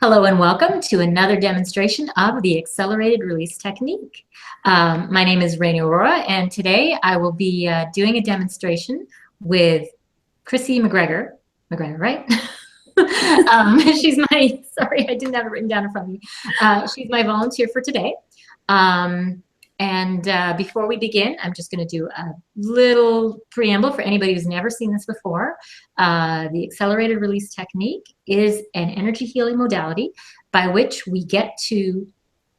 Hello and welcome to another demonstration of the accelerated release technique. My name is Rainey Aurora, and today I will be doing a demonstration with Chrissy McGregor. McGregor, right? She's my, sorry, I didn't have it written down in front of me. She's my volunteer for today. Before we begin, I'm just going to do a little preamble for anybody who's never seen this before. The accelerated release technique is an energy healing modality by which we get to,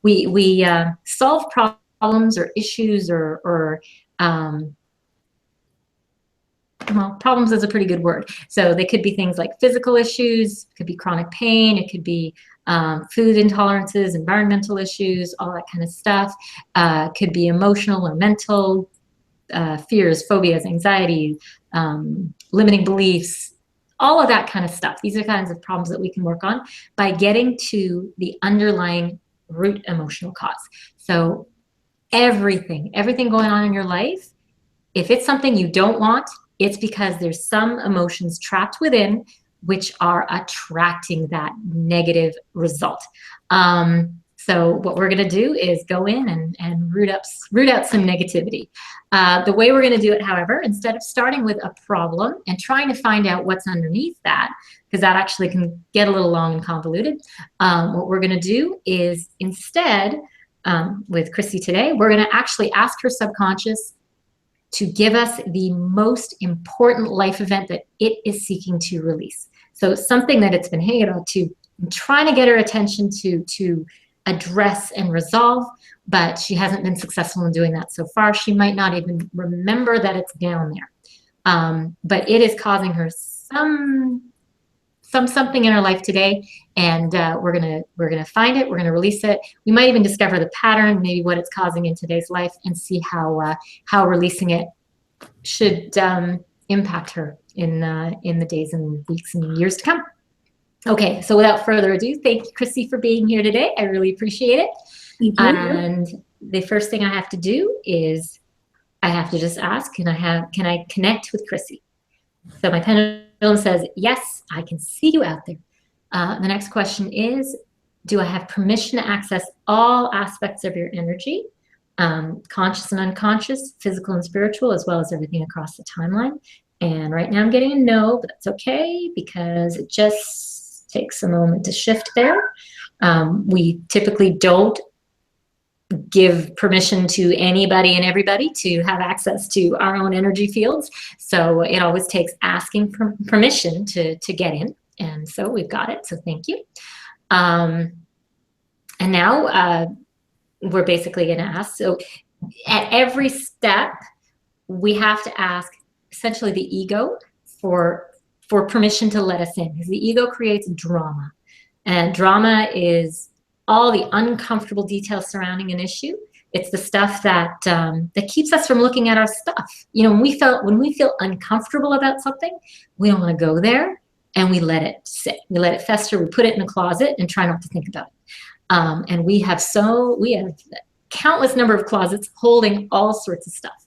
we solve problems or issues or well, problems is a pretty good word. So they could be things like physical issues, it could be chronic pain, it could be food intolerances, environmental issues, all that kind of stuff. Could be emotional or mental fears, phobias, anxiety, limiting beliefs, all of that kind of stuff. These are kinds of problems that we can work on by getting to the underlying root emotional cause. So everything going on in your life, if it's something you don't want, it's because there's some emotions trapped within which are attracting that negative result. So what we're going to do is go in and root out some negativity. The way we're going to do it, however, instead of starting with a problem and trying to find out what's underneath that, because that actually can get a little long and convoluted, what we're going to do is instead, with Chrissy today, we're going to actually ask her subconscious to give us the most important life event that it is seeking to release. So something that it's been hanging on to, trying to get her attention to address and resolve, but she hasn't been successful in doing that so far. She might not even remember that it's down there. But it is causing her something in her life today, and we're gonna find it, we're gonna release it. We might even discover the pattern, maybe what it's causing in today's life, and see how releasing it should impact her in the days and weeks and years to come. Okay, so without further ado, thank you, Chrissy, for being here today. I really appreciate it. Thank you. And the first thing I have to do is I have to just ask, can I connect with Chrissy? So my pendulum says, yes, I can see you out there. The next question is, do I have permission to access all aspects of your energy, conscious and unconscious, physical and spiritual, as well as everything across the timeline? And right now I'm getting a no, but that's okay because it just takes a moment to shift there. We typically don't give permission to anybody and everybody to have access to our own energy fields. So it always takes asking for permission to get in. And so we've got it. So thank you. And now we're basically going to ask. So at every step, we have to ask essentially the ego for permission to let us in, because the ego creates drama. And drama is all the uncomfortable details surrounding an issue. It's the stuff that that keeps us from looking at our stuff. You know, when we feel uncomfortable about something, we don't want to go there, and we let it sit. We let it fester. We put it in a closet and try not to think about it. And we have countless number of closets holding all sorts of stuff.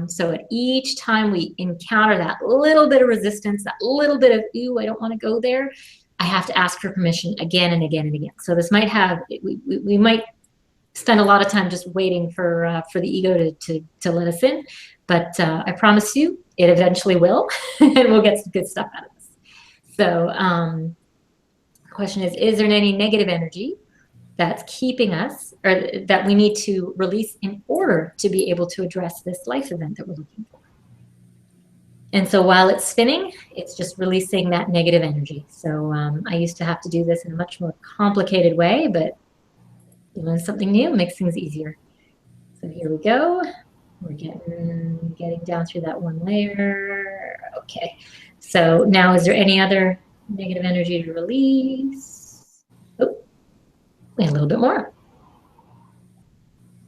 So at each time we encounter that little bit of resistance, that little bit of, ooh, I don't want to go there, I have to ask for permission again and again and again. So this might have, we might spend a lot of time just waiting for the ego to let us in, but I promise you it eventually will, and we'll get some good stuff out of this. So the question is there any negative energy that's keeping us, or that we need to release in order to be able to address this life event that we're looking for? And so while it's spinning, it's just releasing that negative energy. So I used to have to do this in a much more complicated way, but you learn something new, makes things easier. So here we go. We're getting down through that one layer. Okay. So now, is there any other negative energy to release? Oh, and a little bit more.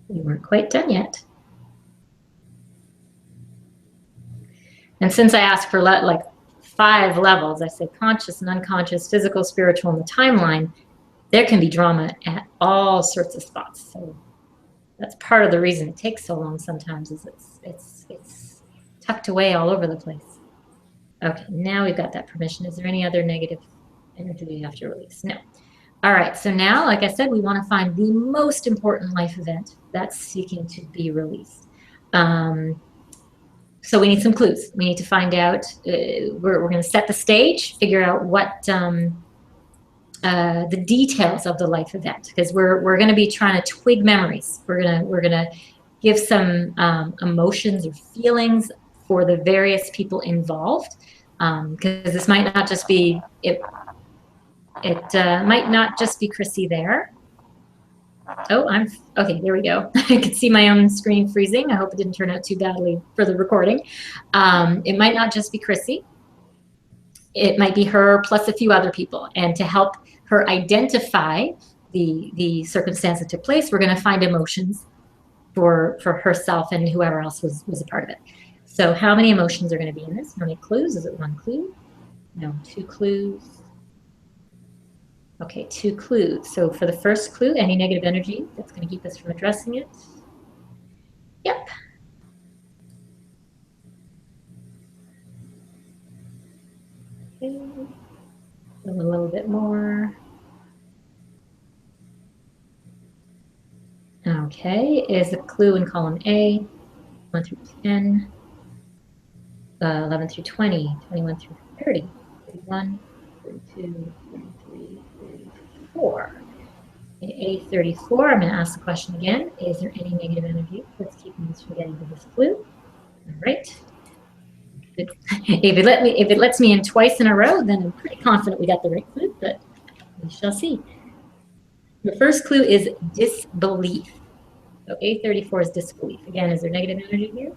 We weren't quite done yet. And since I asked for like 5 levels, I say conscious and unconscious, physical, spiritual, and the timeline, there can be drama at all sorts of spots. So that's part of the reason it takes so long sometimes, is it's tucked away all over the place. Okay, now we've got that permission. Is there any other negative energy we have to release? No. All right, so now, like I said, we want to find the most important life event that's seeking to be released. So we need some clues. We need to find out, we're going to set the stage, figure out what the details of the life event, because we're going to be trying to twig memories. We're gonna give some emotions or feelings for the various people involved, because this might not just be it. It might not just be Chrissy there. Oh, I'm okay. There we go. I could see my own screen freezing. I hope it didn't turn out too badly for the recording. It might not just be Chrissy. It might be her plus a few other people. And to help her identify the circumstance that took place, we're going to find emotions for herself and whoever else was a part of it. So how many emotions are going to be in this? How many clues? Is it one clue? No, two clues. Okay, two clues. So for the first clue, any negative energy that's going to keep us from addressing it. Yep. Okay. A little bit more. Okay, is the clue in column A, 1 through 10, 11 through 20, 21 through 30, 31, 32, 33, 34. In A34, I'm going to ask the question again. Is there any negative energy that's keeping us from getting to this clue? All right. If it lets me in twice in a row, then I'm pretty confident we got the right clue, but we shall see. The first clue is disbelief. So A34 is disbelief. Again, is there negative energy here?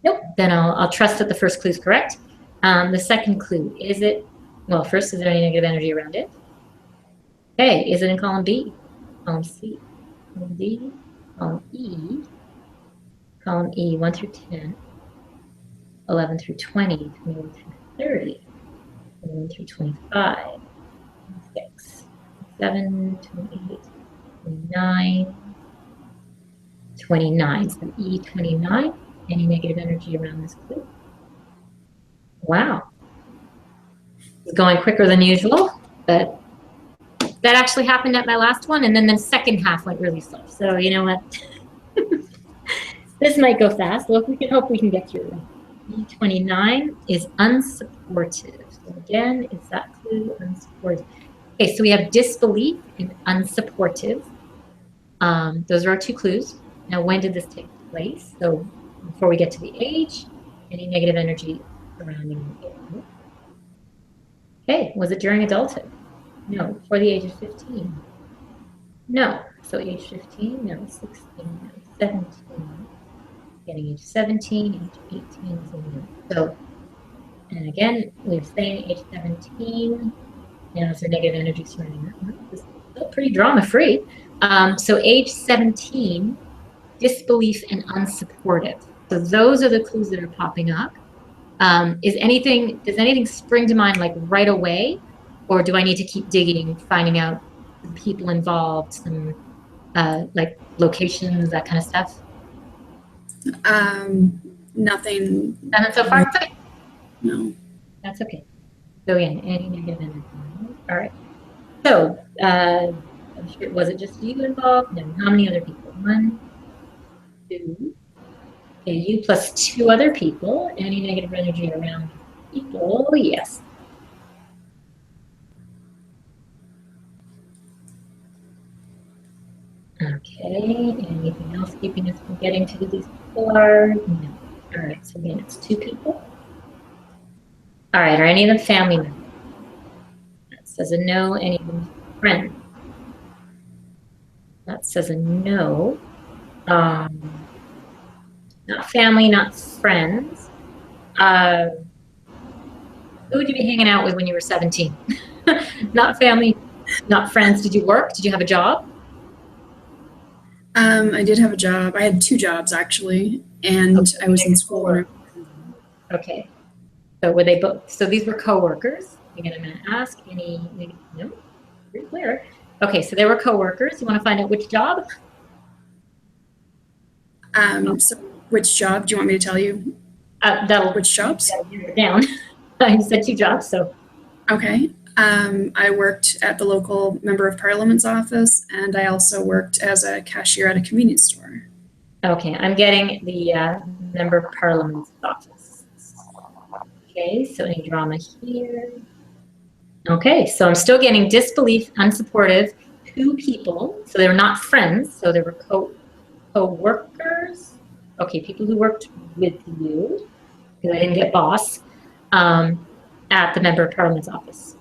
Nope. Then I'll trust that the first clue is correct. The second clue, is it, well, first, is there any negative energy around it? Okay, is it in column B, column C, column D, column E, 1 through 10, 11 through 20, 21 through 30, 21 through 25, 26, 27, 28, 29, 29. So E29, any negative energy around this clue? Wow. It's going quicker than usual, but that actually happened at my last one, and then the second half went really slow. So you know what? This might go fast. Well, we can hope we can get through it. E29 is unsupportive. So again, is that clue unsupportive? Okay, so we have disbelief and unsupportive. Those are our two clues. Now, when did this take place? So before we get to the age, any negative energy surrounding the age. Okay, was it during adulthood? No. Before the age of 15? No. So age 15? No. 16? No. 17? Getting age 17, age 18? So, and again, we're saying age 17. Now, is there negative energy surrounding that? This is still pretty drama-free. So age 17, disbelief and unsupportive. So those are the clues that are popping up. Does anything spring to mind like right away? Or do I need to keep digging, finding out the people involved, some like locations, that kind of stuff? Nothing. Nothing so far? Okay. No. That's okay. So again, any negative energy. All right. So I'm sure, was it just you involved? No. How many other people? 1, 2. Okay, you plus 2 other people. Any negative energy around people? Yes. Okay, anything else keeping us from getting to these cards? No. All right, so again, it's 2 people. All right, are any of them family members? That says a no. Any of them friends? That says a no. Not family, not friends. Who would you be hanging out with when you were 17? Not family, not friends. Did you work? Did you have a job? I did have a job. I had 2 jobs actually, and Okay. I was in school. Okay. So were they both? So these were coworkers. Again, I'm going to ask any. No, pretty clear. Okay, so they were coworkers. You want to find out which job? So which job do you want me to tell you? That'll Which jobs? down. You said 2 jobs, so. Okay. I worked at the local member of parliament's office, and I also worked as a cashier at a convenience store. Okay, I'm getting the member of parliament's office. Okay, so any drama here? Okay, so I'm still getting disbelief, unsupportive, two people. So they were not friends, so they were co-workers. Okay, people who worked with you, because I didn't get boss, at the member of parliament's office.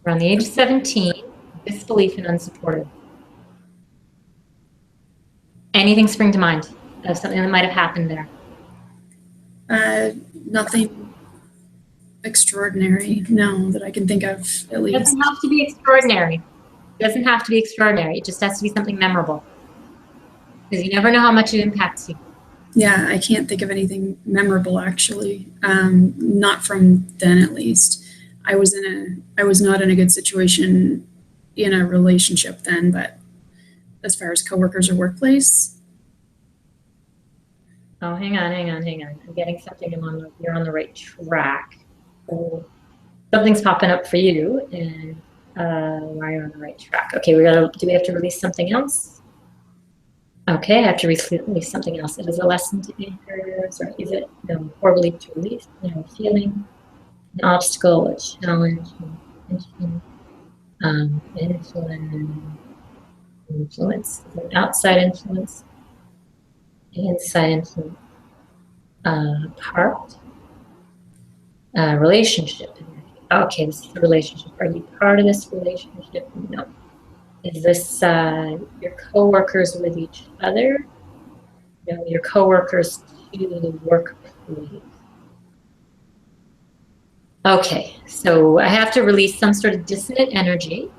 Around the age of 17, disbelief and unsupportive. Anything spring to mind of something that might have happened there? Nothing extraordinary, no, that I can think of at It least. doesn't have to be extraordinary. It doesn't have to be extraordinary. It just has to be something memorable. Because you never know how much it impacts you. Yeah, I can't think of anything memorable actually. Not from then, at least. I was not in a good situation in a relationship then, but as far as coworkers or workplace, Oh, hang on. I'm getting something. You're on the right track. So something's popping up for you, and why you're on the right track. Okay, do we have to release something else? Okay, I have to release something else. It is a lesson to anchor. Sorry, is it no core belief to release? No feeling, an obstacle, a challenge, influence, an outside influence, an inside influence, part, relationship. Okay, this is the relationship. Are you part of this relationship? No. Is this your coworkers with each other? No, your coworkers to the workplace. Okay, so I have to release some sort of dissonant energy.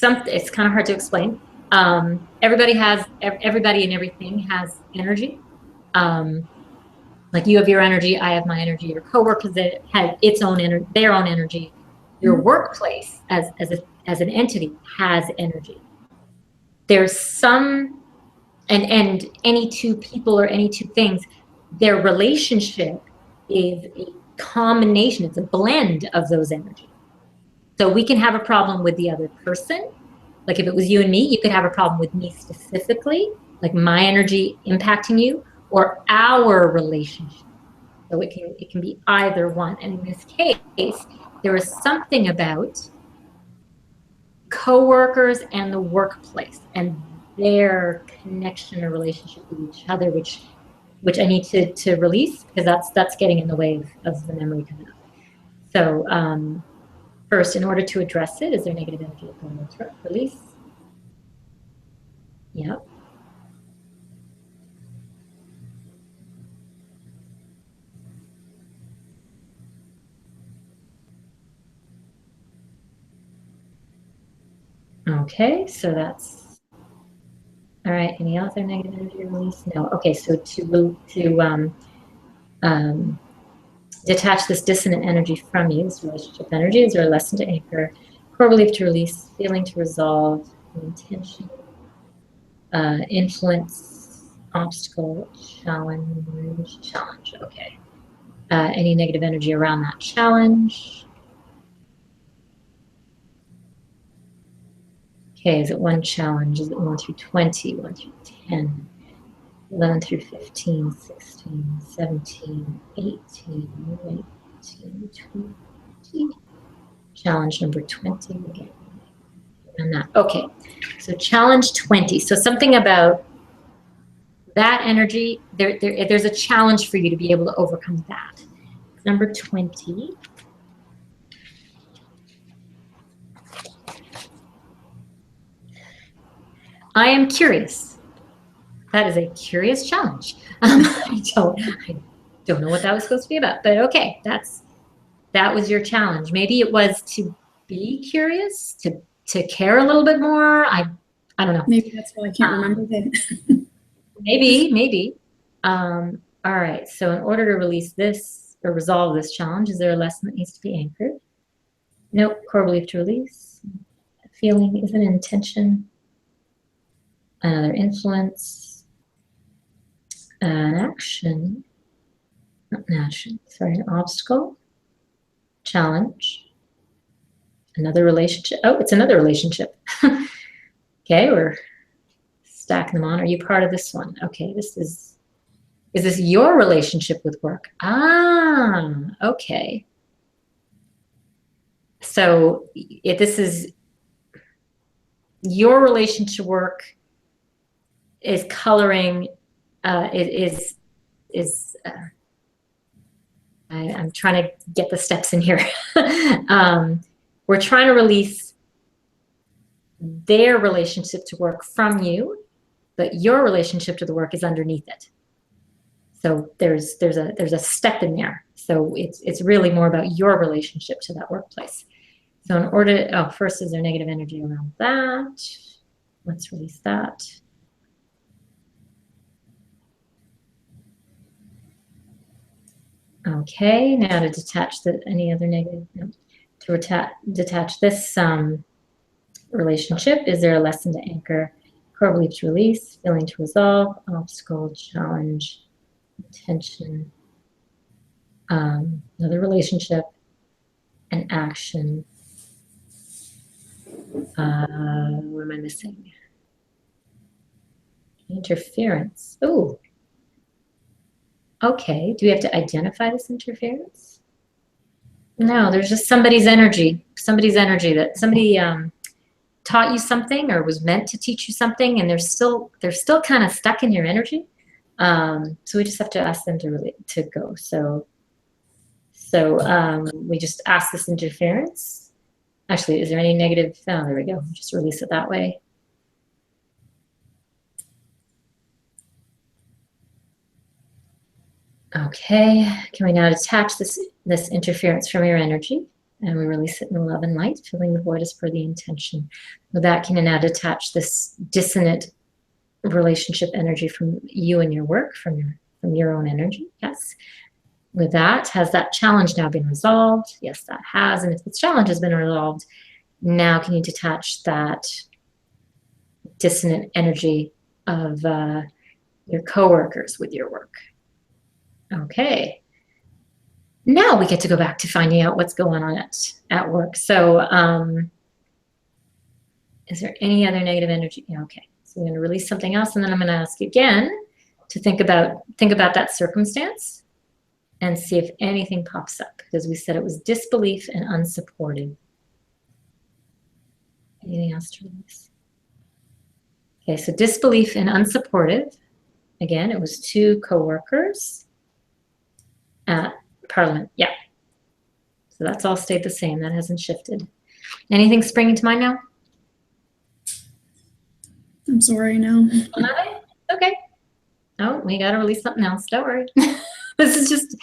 It's kind of hard to explain. Everybody and everything has energy. Like you have your energy, I have my energy. Your coworkers that have its own energy, their own energy. Your workplace as an entity has energy. There's some, and any two people or any two things, their relationship is a combination. It's a blend of those energies. So we can have a problem with the other person. Like if it was you and me, you could have a problem with me specifically, like my energy impacting you, or our relationship. So it can be either one. And in this case, there is something about coworkers and the workplace and their connection or relationship with each other, which I need to release because that's getting in the way of the memory coming up. So first, in order to address it, is there negative energy going to release? Yeah. Okay, so that's all right. Any other negative energy release? No. Okay, so to detach this dissonant energy from you, this relationship energy, is there a lesson to anchor, core belief to release, feeling to resolve, intention, influence, obstacle, challenge. Okay. Any negative energy around that challenge? Okay, is it one challenge? Is it 1 through 20, 1 through 10, 11 through 15, 16, 17, 18, 19, 20? Challenge number 20 again. And that. Okay, so challenge 20. So something about that energy, there's a challenge for you to be able to overcome that. Number 20. I am curious. That is a curious challenge. I don't know what that was supposed to be about, but okay, that was your challenge. Maybe it was to be curious, to care a little bit more. I don't know. maybe that's why I can't remember that. Maybe. All right. So in order to release this or resolve this challenge, is there a lesson that needs to be anchored? Nope. Core belief to release. Feeling is an intention. Another influence. An action. Not an action. Sorry, an obstacle. challenge, another relationship. Oh, it's another relationship. Okay, we're stacking them on. Are you part of this one? Okay, is this your relationship with work? Ah, okay. So if this is your relationship to work is coloring, I'm trying to get the steps in here. We're trying to release their relationship to work from you, but your relationship to the work is underneath it. So there's a step in there. So it's really more about your relationship to that workplace. So in order, oh, first, is there negative energy around that? Let's release that. Okay, now to detach any other negative, no, to detach this relationship. Is there a lesson to anchor? Core belief to release, feeling to resolve, obstacle, challenge, intention, another relationship, an action. What am I missing? Interference. Oh, okay. Do we have to identify this interference? No, there's just somebody's energy that somebody taught you something or was meant to teach you something, and they're still kind of stuck in your energy. So we just have to ask them to go. So we just ask this interference. Actually, is there any negative? Oh, there we go. Just release it that way. Okay, can we now detach this interference from your energy? And we release it in love and light, filling the void as per the intention. With that, can you now detach this dissonant relationship energy from you and your work, from your own energy? Yes. With that, has that challenge now been resolved? Yes, that has. And if the challenge has been resolved, now can you detach that dissonant energy of your coworkers with your work? Okay. Now we get to go back to finding out what's going on at work. So is there any other negative energy? Yeah, okay. So I'm going to release something else, and then I'm going to ask you again to think about that circumstance and see if anything pops up, because we said it was disbelief and unsupported. Anything else to release? Okay, so disbelief and unsupportive. Again, it was 2 coworkers at Parliament. Yeah. So that's all stayed the same. That hasn't shifted. Anything springing to mind now? I'm sorry, no. Okay. Oh, we got to release something else. Don't worry. This is just,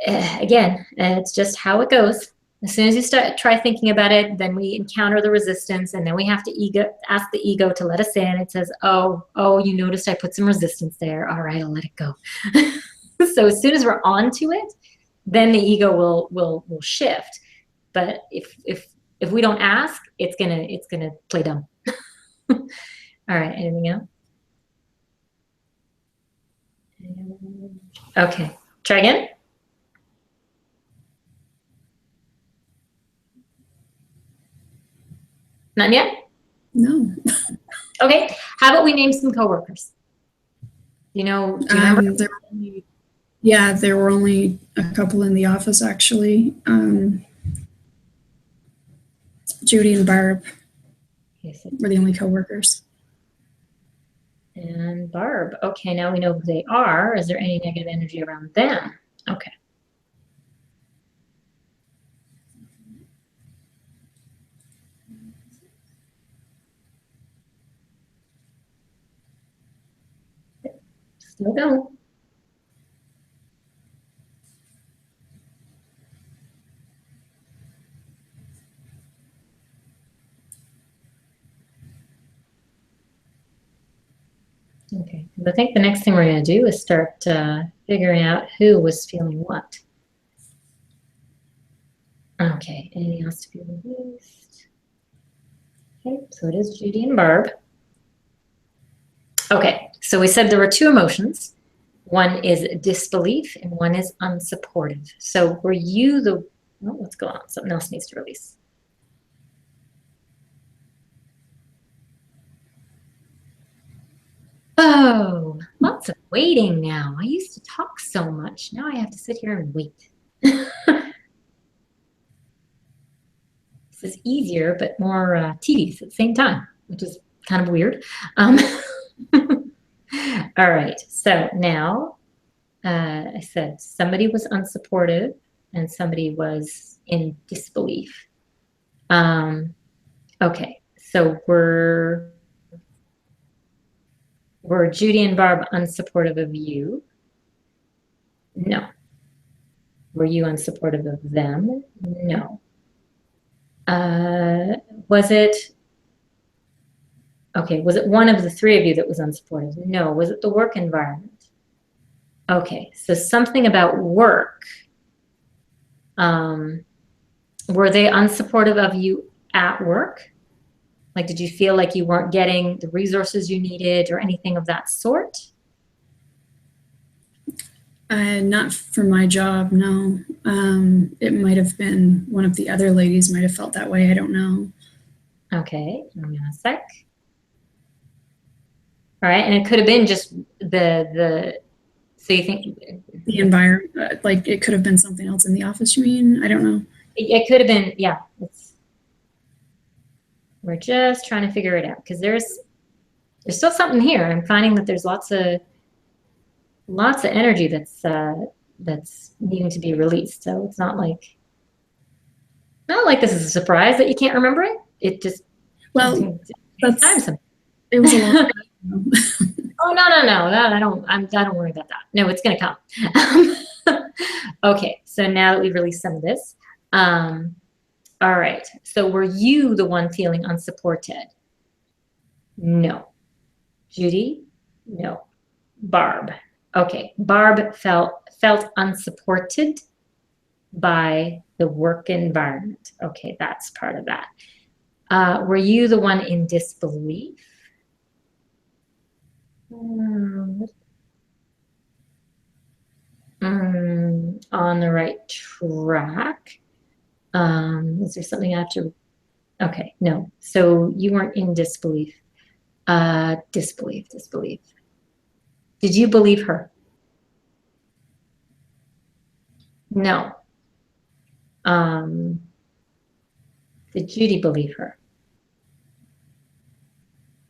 again, it's just how it goes. As soon as you try thinking about it, then we encounter the resistance, and then we have to ask the ego to let us in. It says, oh, you noticed I put some resistance there. All right, I'll let it go. So as soon as we're onto it, then the ego will shift. But if we don't ask, it's gonna play dumb. All right, anything else? Okay, try again. Not yet? No. Okay, how about we name some coworkers? Do you remember? There were only a couple in the office, actually. Judy and Barb were the only coworkers. And Barb. Okay, now we know who they are. Is there any negative energy around them? Okay. Still going. Okay, I think the next thing we're going to do is start figuring out who was feeling what. Okay, anything else to be released? Okay, so it is Judy and Barb. Okay, so we said there were 2 emotions. One is disbelief and one is unsupportive. So were you Oh, what's going on? Something else needs to release. Oh, lots of waiting now. I used to talk so much. Now I have to sit here and wait. This is easier, but more tedious at the same time, which is kind of weird. All right, so now I said somebody was unsupportive and somebody was in disbelief. Okay, so were Judy and Barb unsupportive of you? No. Were you unsupportive of them? No. Was it one of the three of you that was unsupportive? No. Was it the work environment? Okay, so something about work. Were they unsupportive of you at work? Like, did you feel like you weren't getting the resources you needed or anything of that sort? Not for my job, no. It might have been one of the other ladies might have felt that way. I don't know. Okay, hang on a sec. All right, and it could have been just so you think The environment, like it could have been something else in the office, you mean? I don't know. it could have been, yeah. We're just trying to figure it out because there's still something here. I'm finding that there's lots of energy that's needing to be released. So it's not like this is a surprise that you can't remember it. It just it was a long time ago. Oh no, I don't worry about that. No, it's gonna come. Okay, so now that we've released some of this, all right. So were you the one feeling unsupported? No. Judy? No. Barb? Okay. Barb felt unsupported by the work environment. Okay, that's part of that. Were you the one in disbelief? On the right track. Is there something I have to? Okay, no. So you weren't in disbelief. Disbelief. Did you believe her? No. Did Judy believe her?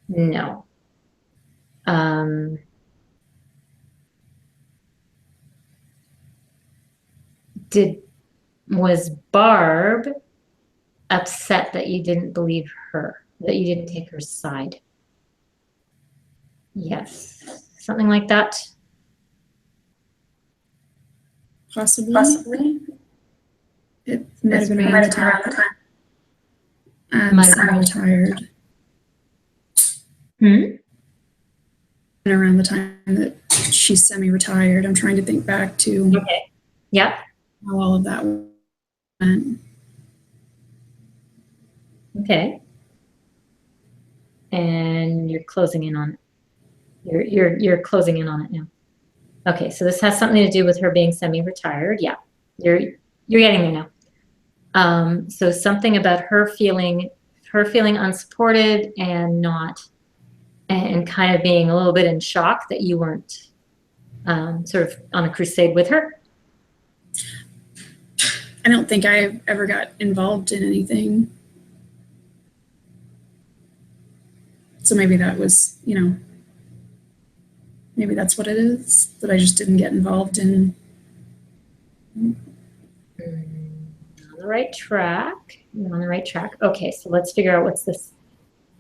No. Was Barb upset that you didn't believe her, that you didn't take her side? Yes. Something like that? Possibly. It might have been around the time. Semi-retired. Around the time that she's semi-retired. I'm trying to think back to okay. Yep. How all of that went. Okay. And you're closing in on it. You're closing in on it now. Okay, so this has something to do with her being semi-retired. Yeah, you're getting there now. So something about her feeling unsupported and kind of being a little bit in shock that you weren't sort of on a crusade with her. I don't think I ever got involved in anything. So maybe that was, maybe that's what it is, that I just didn't get involved in. On the right track. You're on the right track. Okay, so let's figure out what's this.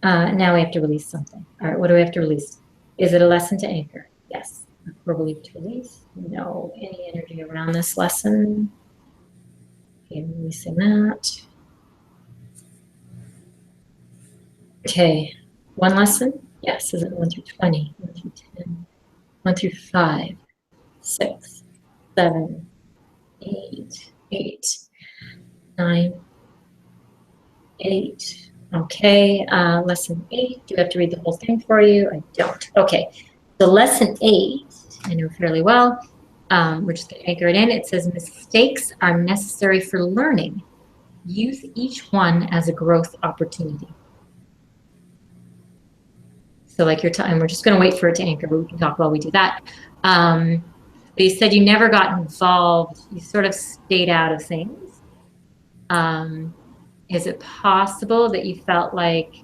Now we have to release something. All right, what do we have to release? Is it a lesson to anchor? Yes. Core belief to release? No. Any energy around this lesson? Okay, releasing that. Okay, one lesson? Yes, is it 1 through 20, 1 through 10, 1 through 5, 6, 7, 8, 9, 8. Okay, lesson 8. Do I have to read the whole thing for you? I don't. Okay, so lesson 8, I know fairly well, We're just going to anchor it in. It says mistakes are necessary for learning. Use each one as a growth opportunity. So like your time, we're just going to wait for it to anchor, but we can talk while we do that. But you said you never got involved. You sort of stayed out of things. Is it possible that you felt like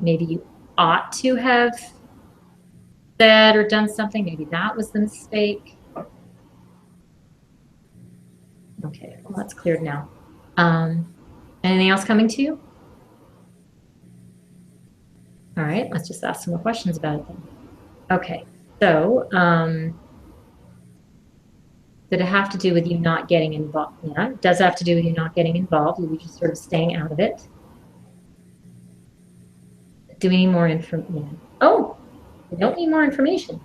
maybe you ought to have said or done something? Maybe that was the mistake. Okay, well, that's cleared now. Anything else coming to you? All right, let's just ask some more questions about it then. Okay, so did it have to do with you not getting involved? Yeah, it does have to do with you not getting involved. You just sort of staying out of it. Do we need more information? Oh, we don't need more information.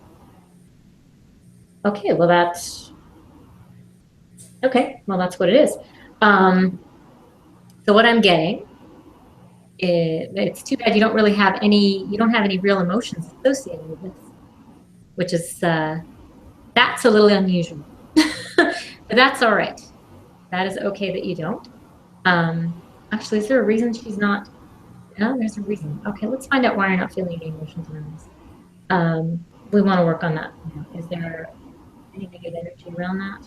Okay, well that's okay. Well, that's what it is. So what I'm getting, it's too bad you don't really have any. You don't have any real emotions associated with this, which is that's a little unusual. But that's all right. That is okay that you don't. Actually, is there a reason she's not? No, there's a reason. Okay, let's find out why you're not feeling any emotions around this. We want to work on that. Is there any negative energy around that?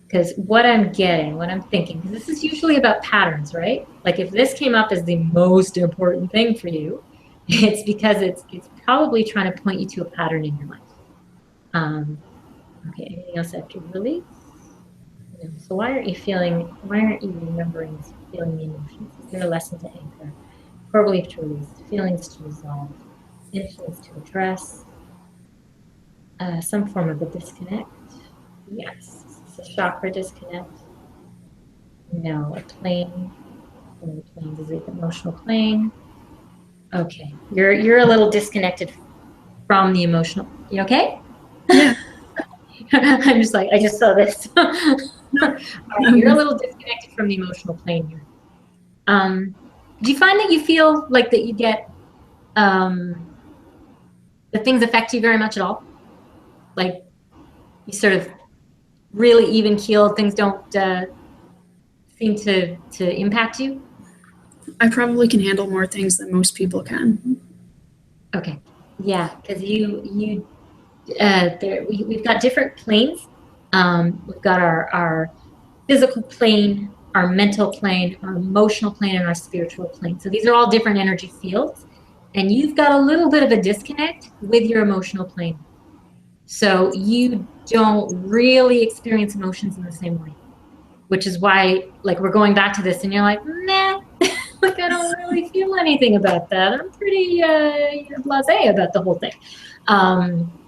Because what I'm getting, what I'm thinking, because this is usually about patterns, right? Like if this came up as the most important thing for you, it's because it's probably trying to point you to a pattern in your life. Okay, anything else after release? No. So why aren't you remembering feeling the emotions? Is there a lesson to anchor? Core belief to release, feelings to resolve, influence to address, some form of a disconnect? Yes. Is a chakra disconnect? No. A plane? Is it emotional plane? Okay. You're a little disconnected from the emotional. You okay? Yeah. I'm just like, I just saw this. All right, you're a little disconnected from the emotional plane here. Do you find that you feel like that you get that things affect you very much at all? Like you sort of really even keeled, things don't seem to impact you? I probably can handle more things than most people can. Okay. Yeah, because we've got different planes. We've got our physical plane, our mental plane, our emotional plane, and our spiritual plane. So these are all different energy fields. And you've got a little bit of a disconnect with your emotional plane. So you don't really experience emotions in the same way, which is why, like, we're going back to this and you're like, nah, like, I don't really feel anything about that. I'm pretty blasé about the whole thing.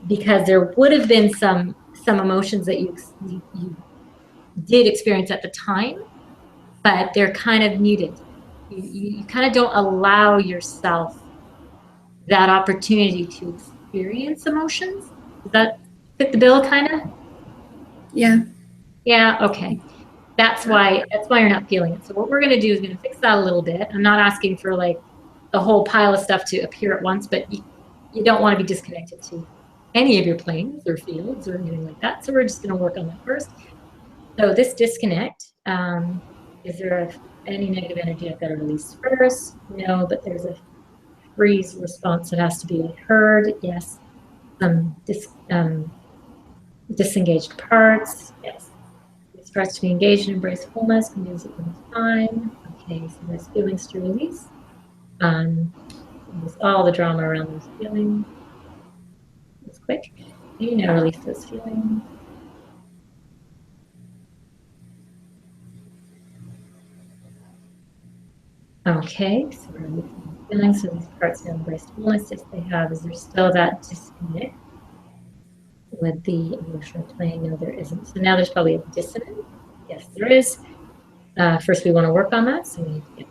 Because there would have been some emotions that you did experience at the time, but they're kind of muted. You kind of don't allow yourself that opportunity to experience emotions. Does that fit the bill, kind of? Yeah. Yeah. Okay. That's why you're not feeling it. So what we're going to do is going to fix that a little bit. I'm not asking for like a whole pile of stuff to appear at once, but you don't want to be disconnected to any of your planes or fields or anything like that. So we're just going to work on that first. So this disconnect, is there any negative energy I've got to release first? No, but there's a freeze response that has to be heard. Yes. Some disengaged parts. Yes. It starts to be engaged and embrace wholeness. Can use it when it's time. Okay, so there's feelings to release. There's all the drama around those feelings. It's quick. You now release those feelings. Okay, so we're releasing feelings. So these parts have embraced wholeness. If they have, is there still that disconnect with the emotional plane? No, there isn't. So now there's probably a dissonance. Yes, there is. First, we want to work on that. So we need to get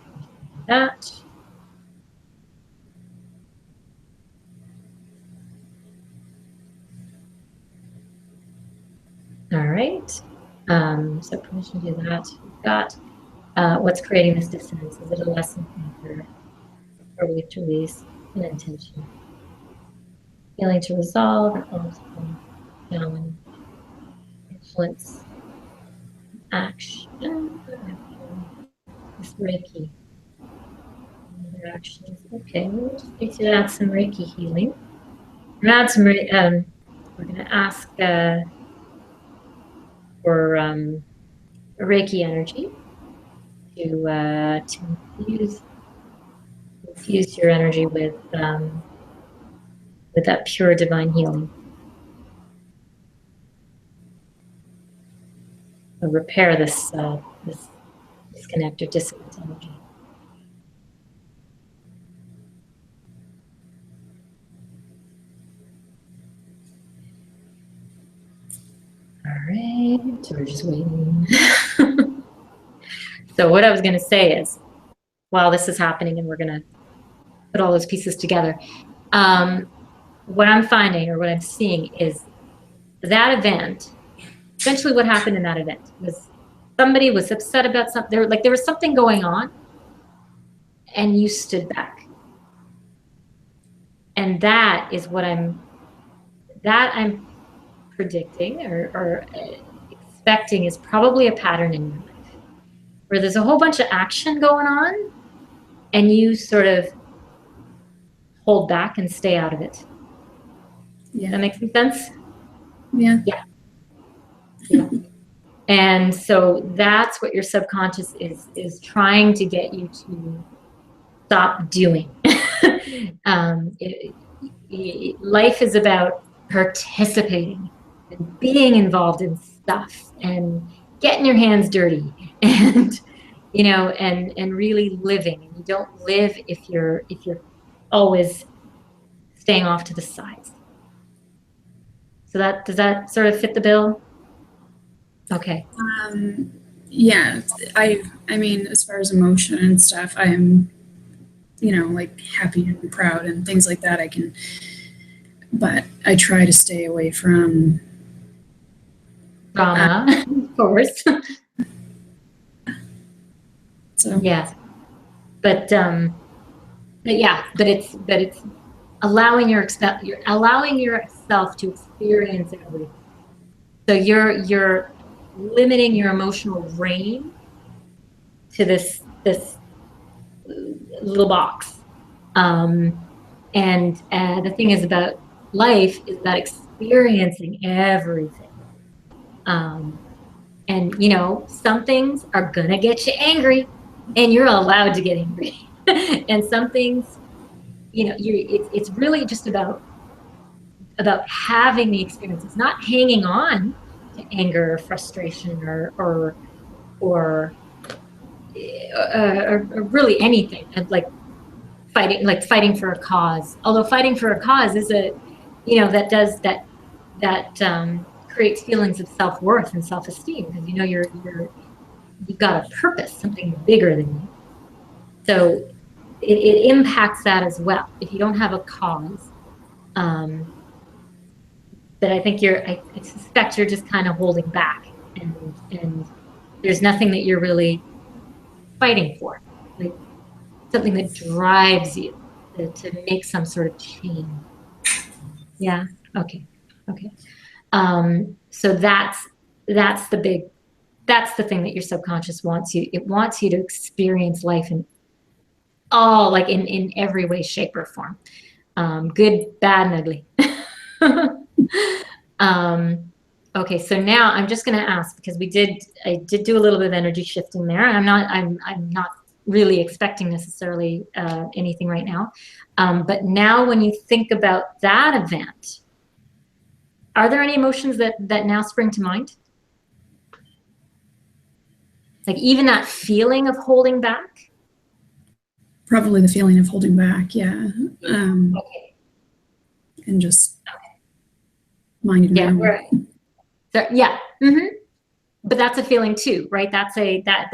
that. All right. So permission to do that. We've got what's creating this dissonance. Is it a lesson anchor, or we to release an intention? Feeling to resolve and down, influence, action. This Reiki. Other actions. Okay, we'll just need to add some Reiki healing. Add some. We're going to ask for Reiki energy to infuse your energy with that pure divine healing. Repair this this disconnect or dissonant energy. All right, so we're just waiting. So what I was going to say is, while this is happening and we're going to put all those pieces together, what I'm finding or what I'm seeing is that event, essentially what happened in that event was somebody was upset about something, there was something going on and you stood back. And that is what I'm predicting or expecting is probably a pattern in your life where there's a whole bunch of action going on and you sort of hold back and stay out of it. Yeah. Does that make some sense? Yeah. Yeah. And so that's what your subconscious is trying to get you to stop doing. Life is about participating and being involved in stuff and getting your hands dirty and and really living. And you don't live if you're always staying off to the sides. So does that sort of fit the bill? Okay. Yeah, I mean, as far as emotion and stuff, I am, like happy and proud and things like that. But I try to stay away from Drama, of course. So yeah, but it's allowing you're allowing yourself to experience everything. So you're limiting your emotional range to this little box. And the thing is about life is about experiencing everything. And some things are gonna get you angry, and you're allowed to get angry. And some things, it's really just about having the experience. It's not hanging on to anger or frustration or really anything, like fighting for a cause. Although fighting for a cause is that creates feelings of self-worth and self-esteem, because you've got a purpose, something bigger than you. So it impacts that as well. If you don't have a cause, that I think I suspect you're just kind of holding back, and there's nothing that you're really fighting for, like something that drives you to make some sort of change. Yeah. Okay. So that's the thing that your subconscious wants you. It wants you to experience life in every way, shape, or form, good, bad, and ugly. Okay, so now I'm just going to ask, because I did do a little bit of energy shifting there. I'm not really expecting necessarily anything right now. But now when you think about that event, are there any emotions that now spring to mind? Like even that feeling of holding back? Probably the feeling of holding back, yeah. Okay. And just minding my own. Right. So, yeah. Mm-hmm. But that's a feeling too, right? That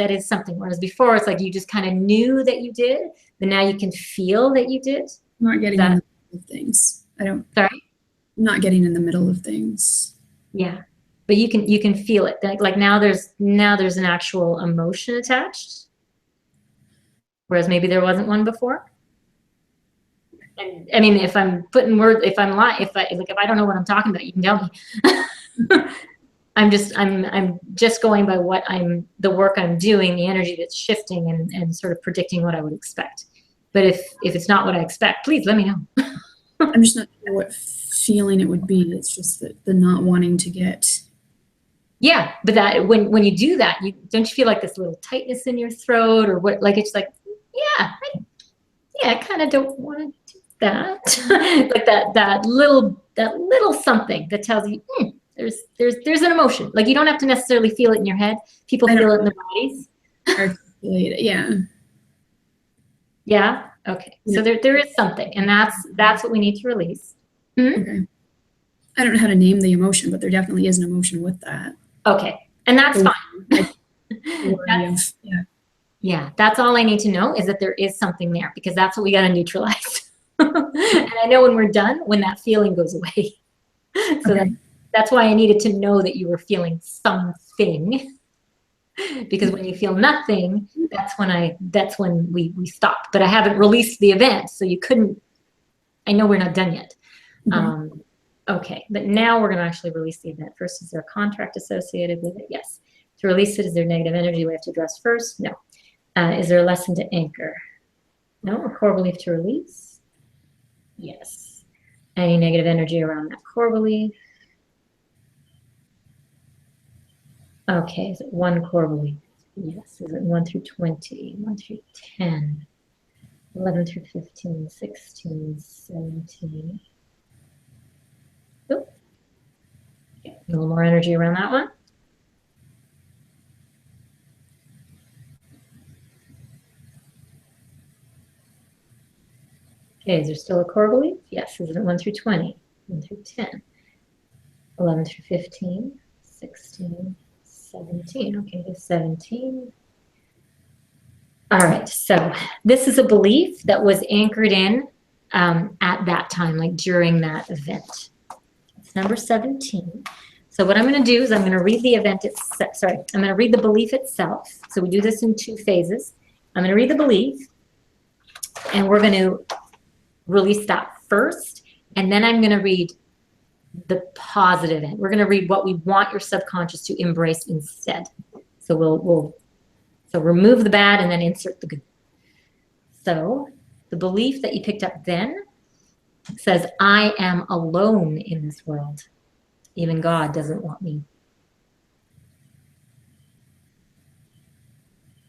is something. Whereas before, it's like you just kind of knew that you did, but now you can feel that you did. Not getting in the middle of things. Sorry? Not getting in the middle of things. Yeah. But you can feel it. Like now there's an actual emotion attached. Whereas maybe there wasn't one before. And I mean, if I'm putting words, if I'm lying, if I don't know what I'm talking about, you can tell me. I'm just going by the work I'm doing, the energy that's shifting and sort of predicting what I would expect. But if it's not what I expect, please let me know. I'm just not sure what feeling it would be. It's just the not wanting to get. Yeah, but that when you do that, don't you feel like this little tightness in your throat or what? Like it's like, yeah, I kind of don't want to do that. Like that little something that tells you there's an emotion. Like you don't have to necessarily feel it in your head. People I don't feel it in their bodies. articulate it. Yeah. Yeah. Okay. So there is something, and that's what we need to release. Okay. I don't know how to name the emotion, but there definitely is an emotion with that. Okay, and that's fine. Yeah, that's all I need to know is that there is something there because that's what we got to neutralize. And I know when we're done, when that feeling goes away. So that's why I needed to know that you were feeling something. Because when you feel nothing, that's when we stop. But I haven't released the event, so you couldn't. I know we're not done yet. Okay, but now we're going to actually release the event. First, is there a contract associated with it? Yes. To release it, is there negative energy we have to address first? No. Is there a lesson to anchor? No. A core belief to release? Yes. Any negative energy around that core belief? Okay, is it one core belief? Yes. Is it 1 through 20, 1 through 10, 11 through 15, 16, 17? Oh. Okay. A little more energy around that one. Okay, is there still a core belief? Yes. Is it 1 through 20, 1 through 10, 11 through 15, 16, 17. Okay, there's 17. All right, so this is a belief that was anchored in at that time, like during that event. It's number 17. So what I'm going to do is I'm going to read the event itself. Sorry, I'm going to read the belief itself. So we do this in 2 phases. I'm going to read the belief, and we're going to release that first, and then I'm going to read the positive end. We're going to read what we want your subconscious to embrace instead. So we'll remove the bad and then insert the good. So the belief that you picked up then says, I am alone in this world. Even God doesn't want me.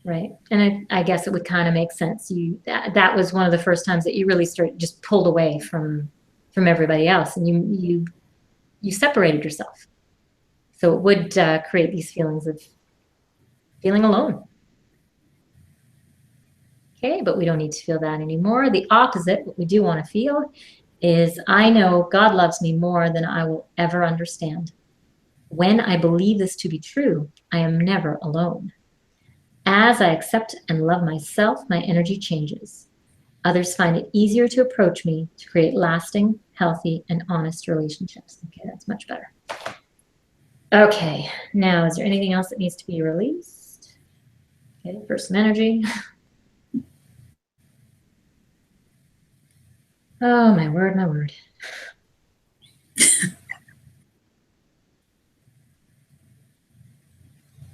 Right. And I guess it would kind of make sense. That was one of the first times that you really just pulled away from everybody else, and you separated yourself. So it would create these feelings of feeling alone. Okay, but we don't need to feel that anymore. The opposite, what we do want to feel, is I know God loves me more than I will ever understand. When I believe this to be true, I am never alone. As I accept and love myself, my energy changes. Others find it easier to approach me to create lasting, healthy, and honest relationships. Okay, that's much better. Okay, now is there anything else that needs to be released? Okay, first some energy. Oh, my word, my word.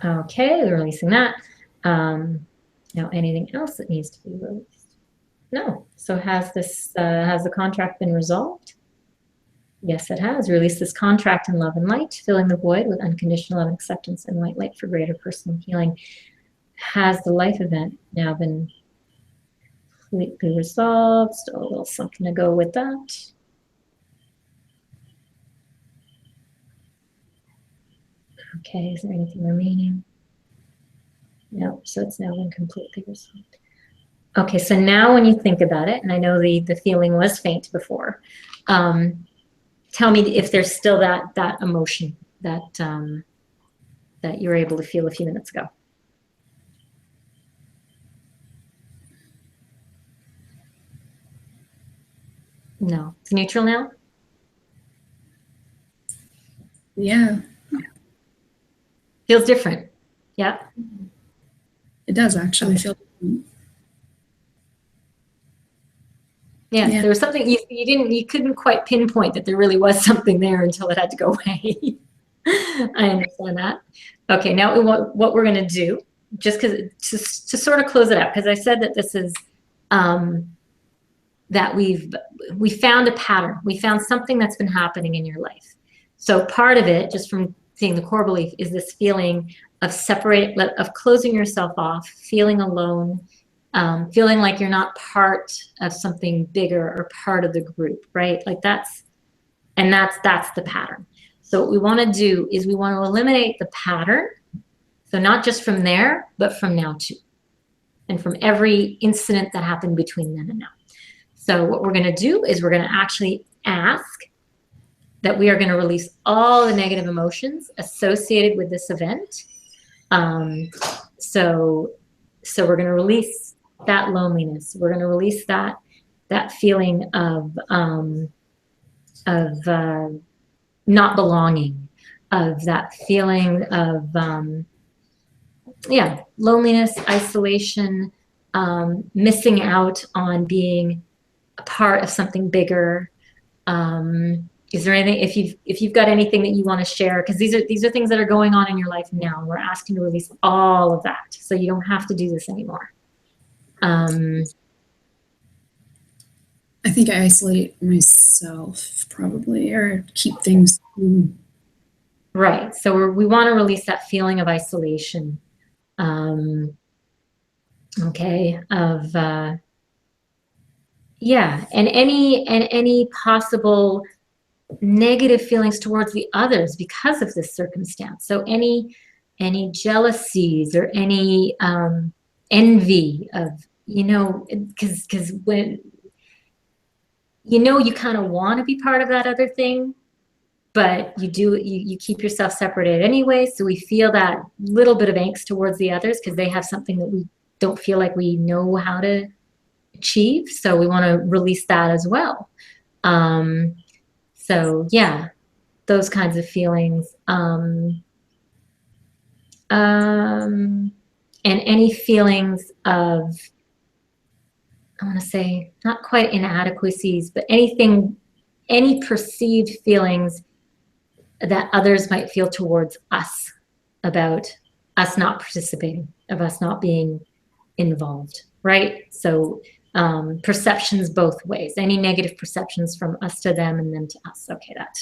Okay, we're releasing that. Now, anything else that needs to be released? No. So has the contract been resolved? Yes, it has. Release this contract in love and light, filling the void with unconditional love and acceptance and white light for greater personal healing. Has the life event now been completely resolved? Still a little something to go with that. Okay, is there anything remaining? No, so it's now been completely resolved. Okay, so now when you think about it, and I know the feeling was faint before, tell me if there's still that emotion that that you were able to feel a few minutes ago. No, it's neutral now? Yeah. Feels different. Yeah. It does actually feel different. Yeah, Yeah. there was something you couldn't quite pinpoint that there really was something there until it had to go away. I understand that. Okay, now what we're going to do, just because to sort of close it out, because I said that this is that we found a pattern. We found something that's been happening in your life. So part of it, just from seeing the core belief, is this feeling of of closing yourself off, feeling alone, feeling like you're not part of something bigger or part of the group, right? Like that's the pattern. So what we want to do is we want to eliminate the pattern. So not just from there, but from now too, and from every incident that happened between then and now. So what we're going to do is we're going to actually ask that we are going to release all the negative emotions associated with this event. So we're going to release that loneliness. We're going to release that feeling of not belonging, of that feeling of loneliness, isolation, missing out on being a part of something bigger. Is there anything, if you've got anything that you want to share, because these are things that are going on in your life now, and we're asking to release all of that, so you don't have to do this anymore. I think I isolate myself probably, or keep things. Right. So we want to release that feeling of isolation. Okay. Of and any possible negative feelings towards the others because of this circumstance. So any jealousies or any envy of, because when you kind of want to be part of that other thing, but you keep yourself separated anyway. So we feel that little bit of angst towards the others because they have something that we don't feel like we know how to achieve. So we want to release that as well. So yeah, those kinds of feelings. And any feelings of, I want to say, not quite inadequacies, but any perceived feelings that others might feel towards us about us not participating, of us not being involved, right? So perceptions both ways, any negative perceptions from us to them and them to us. Okay, that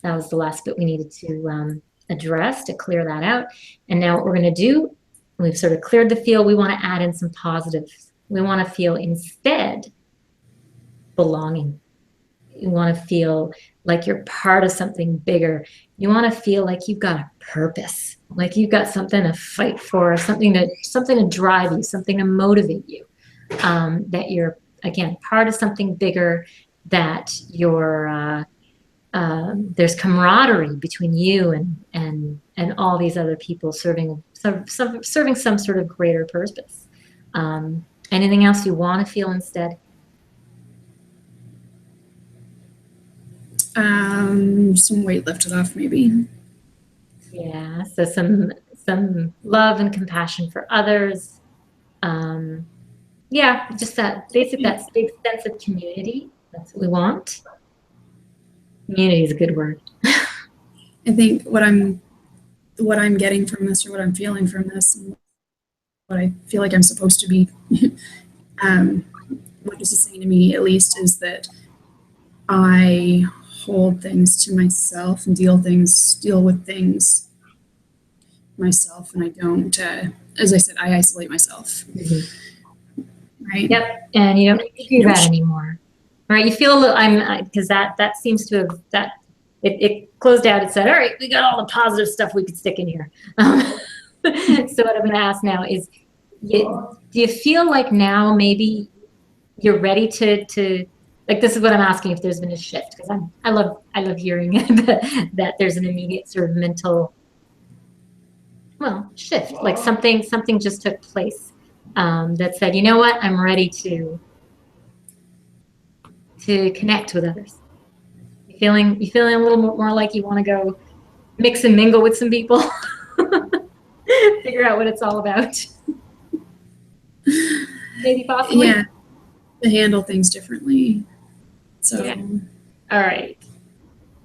was the last bit we needed to address to clear that out. And now what we're going to do, we've sort of cleared the field, we want to add in some positives. We want to feel instead belonging. You want to feel like you're part of something bigger. You want to feel like you've got a purpose, like you've got something to fight for, something to drive you, something to motivate you. That you're, again, part of something bigger, that you're there's camaraderie between you and all these other people serving some sort of greater purpose. Anything else you want to feel instead? Some weight lifted off, maybe. Yeah, so some love and compassion for others. Yeah, just that big sense of community. That's what we want. Community is a good word. I think what I'm getting from this, or what I'm feeling from this, and what I feel like I'm supposed to be, what this is saying to me at least, is that I hold things to myself and deal with things myself, and I don't, as I said, I isolate myself. Mm-hmm. Right. Yep, and you don't need to do that anymore. All right, you feel a little. Because that seems to have it closed out. It said, all right, we got all the positive stuff we could stick in here. So what I'm going to ask now is, do you feel like now maybe you're ready to like, this is what I'm asking, if there's been a shift, because I love hearing that there's an immediate sort of mental shift, like something just took place that said, you know what, I'm ready to connect with others. You feeling a little more like you want to go mix and mingle with some people, figure out what it's all about. Maybe possibly. Yeah. to handle things differently. So Yeah. All right.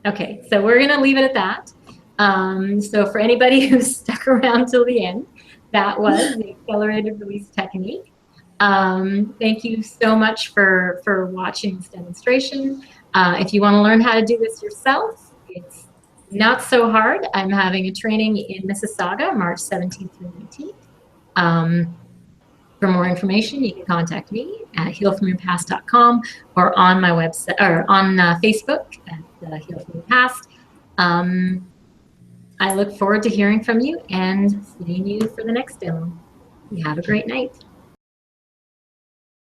Okay, so we're going to leave it at that. So for anybody who's stuck around till the end, that was the accelerated release technique. Thank you so much for watching this demonstration. If you want to learn how to do this yourself, it's not so hard. I'm having a training in Mississauga, March 17th through 19th. For more information, you can contact me at healfromyourpast.com or on my website or on Facebook at Heal From Your Past. I look forward to hearing from you and seeing you for the next demo. You have a great night.